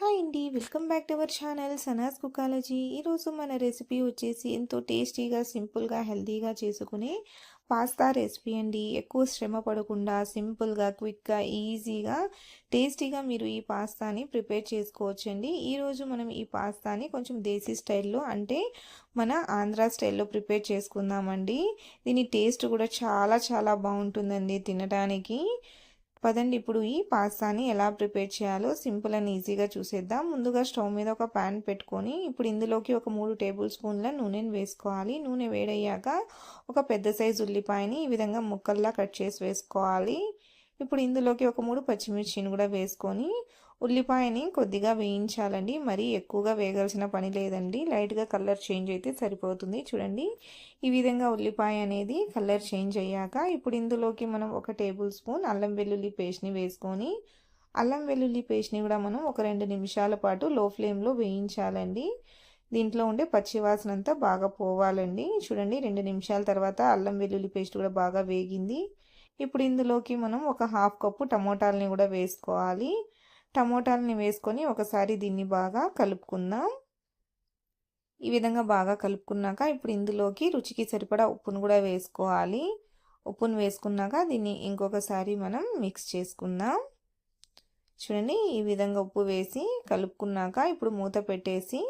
Hi అండి, welcome back to our channel Sanas కుకాలజీ. ఈరోజు మన రెసిపీ వచ్చేసి ఎంతో టేస్టీగా, సింపుల్గా, హెల్తీగా చేసుకునే పాస్తా రెసిపీ అండి. ఎక్కువ శ్రమ పడకుండా సింపుల్గా, క్విక్గా, ఈజీగా, టేస్టీగా మీరు ఈ పాస్తాని ప్రిపేర్ చేసుకోవచ్చండి. ఈరోజు మనం ఈ పాస్తాని కొంచెం దేశీ స్టైల్లో, అంటే మన ఆంధ్ర స్టైల్లో ప్రిపేర్ చేసుకుందామండి. దీని టేస్ట్ కూడా చాలా చాలా బాగుంటుందండి తినడానికి. పదండి ఇప్పుడు ఈ పాస్తాని ఎలా ప్రిపేర్ చేయాలో సింపుల్ అండ్ ఈజీగా చూసేద్దాం. ముందుగా స్టవ్ మీద ఒక ప్యాన్ పెట్టుకొని ఇప్పుడు ఇందులోకి ఒక 3 టేబుల్ స్పూన్ల నూనెను వేసుకోవాలి. నూనె వేడయ్యాక ఒక పెద్ద సైజు ఉల్లిపాయని ఈ విధంగా ముక్కల్లా కట్ చేసి వేసుకోవాలి. ఇప్పుడు ఇందులోకి ఒక 3 పచ్చిమిర్చిని కూడా వేసుకొని ఉల్లిపాయని కొద్దిగా వేయించాలండి. మరీ ఎక్కువగా వేగాల్సిన పని లేదండి. లైట్గా కలర్ చేంజ్ అయితే సరిపోతుంది. చూడండి, ఈ విధంగా ఉల్లిపాయ అనేది కలర్ చేంజ్ అయ్యాక ఇప్పుడు ఇందులోకి మనం ఒక టేబుల్ స్పూన్ అల్లం వెల్లుల్లి పేస్ట్ని వేసుకొని అల్లం వెల్లుల్లి పేస్ట్ని కూడా మనం ఒక 2 నిమిషాల పాటు లో ఫ్లేమ్లో వేయించాలండి. దీంట్లో ఉండే పచ్చివాసన అంతా బాగా పోవాలండి. చూడండి, 2 నిమిషాల తర్వాత అల్లం వెల్లుల్లి పేస్ట్ కూడా బాగా వేగింది. ఇప్పుడు ఇందులోకి మనం ఒక హాఫ్ కప్పు టమోటాలని కూడా వేసుకోవాలి. టమోటాలని వేసుకొని ఒకసారి దీన్ని బాగా కలుపుకుందాం. ఈ విధంగా బాగా కలుపుకున్నాక ఇప్పుడు ఇందులోకి రుచికి సరిపడా ఉప్పును కూడా వేసుకోవాలి. ఉప్పును వేసుకున్నాక దీన్ని ఇంకొకసారి మనం మిక్స్ చేసుకుందాం. చూడండి, ఈ విధంగా ఉప్పు వేసి కలుపుకున్నాక ఇప్పుడు మూత పెట్టేసి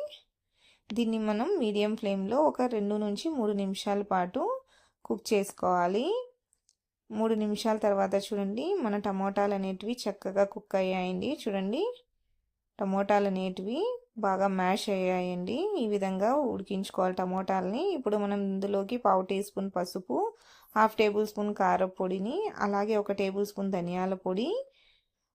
దీన్ని మనం మీడియం ఫ్లేమ్లో ఒక 2 నుంచి 3 నిమిషాల పాటు కుక్ చేసుకోవాలి. 3 నిమిషాల తర్వాత చూడండి, మన టమోటాలు అనేటివి చక్కగా కుక్ అయ్యాయండి. చూడండి, టమోటాలు అనేటివి బాగా మ్యాష్ అయ్యాయండి. ఈ విధంగా ఉడికించుకోవాలి టమోటాలని. ఇప్పుడు మనం ఇందులోకి 1/2 టీ స్పూన్ పసుపు, 1/2 టేబుల్ స్పూన్ కారపొడిని, అలాగే 1 టేబుల్ స్పూన్ ధనియాల పొడి,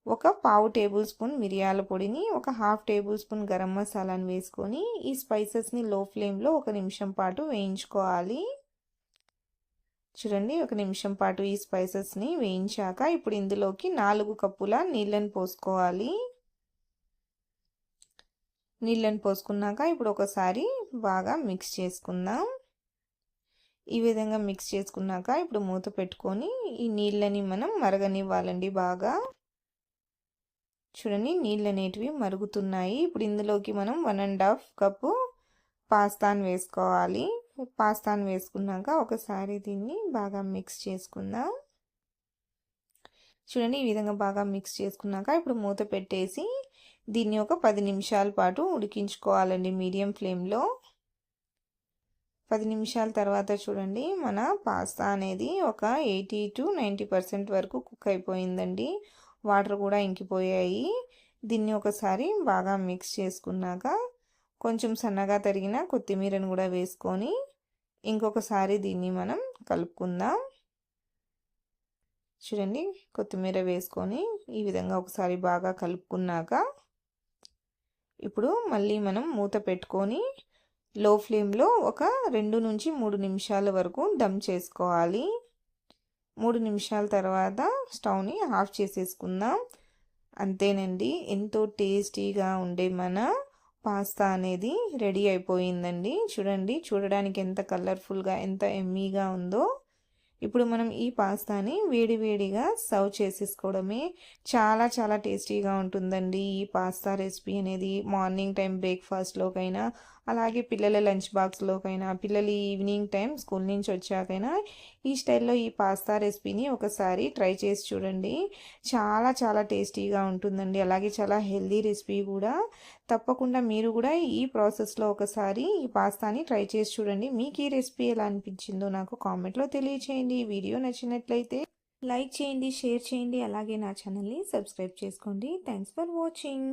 ఒక 1/2 టేబుల్ స్పూన్ మిరియాల పొడిని, ఒక 1/2 టేబుల్ స్పూన్ గరం మసాలాని వేసుకొని ఈ స్పైసెస్ని లో ఫ్లేమ్లో 1 నిమిషం పాటు వేయించుకోవాలి. చూడండి, 1 నిమిషం పాటు ఈ స్పైసెస్ని వేయించాక ఇప్పుడు ఇందులోకి 4 కప్పుల నీళ్ళని పోసుకోవాలి. నీళ్ళని పోసుకున్నాక ఇప్పుడు ఒకసారి బాగా మిక్స్ చేసుకుందాం. ఈ విధంగా మిక్స్ చేసుకున్నాక ఇప్పుడు మూత పెట్టుకొని ఈ నీళ్ళని మనం మరగనివ్వాలండి బాగా. చూడండి, నీళ్ళు అనేటివి మరుగుతున్నాయి. ఇప్పుడు ఇందులోకి మనం 1.5 కప్పు పాస్తాను వేసుకోవాలి. పాస్తాను వేసుకున్నాక ఒకసారి దీన్ని బాగా మిక్స్ చేసుకుందాం. చూడండి, ఈ విధంగా బాగా మిక్స్ చేసుకున్నాక ఇప్పుడు మూత పెట్టేసి దీన్ని ఒక 10 నిమిషాల పాటు ఉడికించుకోవాలండి మీడియం ఫ్లేమ్లో. 10 నిమిషాల తర్వాత చూడండి, మన పాస్తా అనేది ఒక 80 to 90% వరకు కుక్ అయిపోయిందండి. వాటర్ కూడా ఇంకిపోయాయి. దీన్ని ఒకసారి బాగా మిక్స్ చేసుకున్నాక కొంచెం సన్నగా తరిగిన కొత్తిమీరను కూడా వేసుకొని ఇంకొకసారి దీన్ని మనం కలుపుకుందాం. చూడండి, కొత్తిమీర వేసుకొని ఈ విధంగా ఒకసారి బాగా కలుపుకున్నాక ఇప్పుడు మళ్ళీ మనం మూత పెట్టుకొని లో ఫ్లేమ్లో ఒక 2 నుంచి 3 నిమిషాల వరకు దమ్ చేసుకోవాలి. 3 నిమిషాల తర్వాత స్టవ్ని ఆఫ్ చేసేసుకుందాం. అంతేనండి, ఎంతో టేస్టీగా ఉండే మన పాస్తా అనేది రెడీ అయిపోయిందండి. చూడండి, చూడడానికి ఎంత కలర్ఫుల్గా, ఎంత ఎమ్మీగా ఉందో. ఇప్పుడు మనం ఈ పాస్తాని వేడివేడిగా సర్వ్ చేసేసుకోవడమే. చాలా చాలా టేస్టీగా ఉంటుందండి ఈ పాస్తా రెసిపీ అనేది. మార్నింగ్ టైం బ్రేక్ఫాస్ట్లోకైనా, అలాగే పిల్లల లంచ్ బాక్స్లోకైనా, పిల్లలు ఈవినింగ్ టైం స్కూల్ నుంచి వచ్చాకైనా ఈ స్టైల్లో ఈ పాస్తా రెసిపీని ఒకసారి ట్రై చేసి చూడండి. చాలా చాలా టేస్టీగా ఉంటుందండి. అలాగే చాలా హెల్దీ రెసిపీ కూడా. తప్పకుండా మీరు కూడా ఈ ప్రాసెస్లో ఒకసారి ఈ పాస్తాని ట్రై చేసి చూడండి. మీకు ఈ రెసిపీ ఎలా అనిపించిందో నాకు కామెంట్లో తెలియచేయండి. వీడియో నచ్చినట్లయితే లైక్ చేయండి, షేర్ చేయండి, అలాగే నా ఛానల్ని సబ్స్క్రైబ్ చేసుకోండి. Thanks for watching.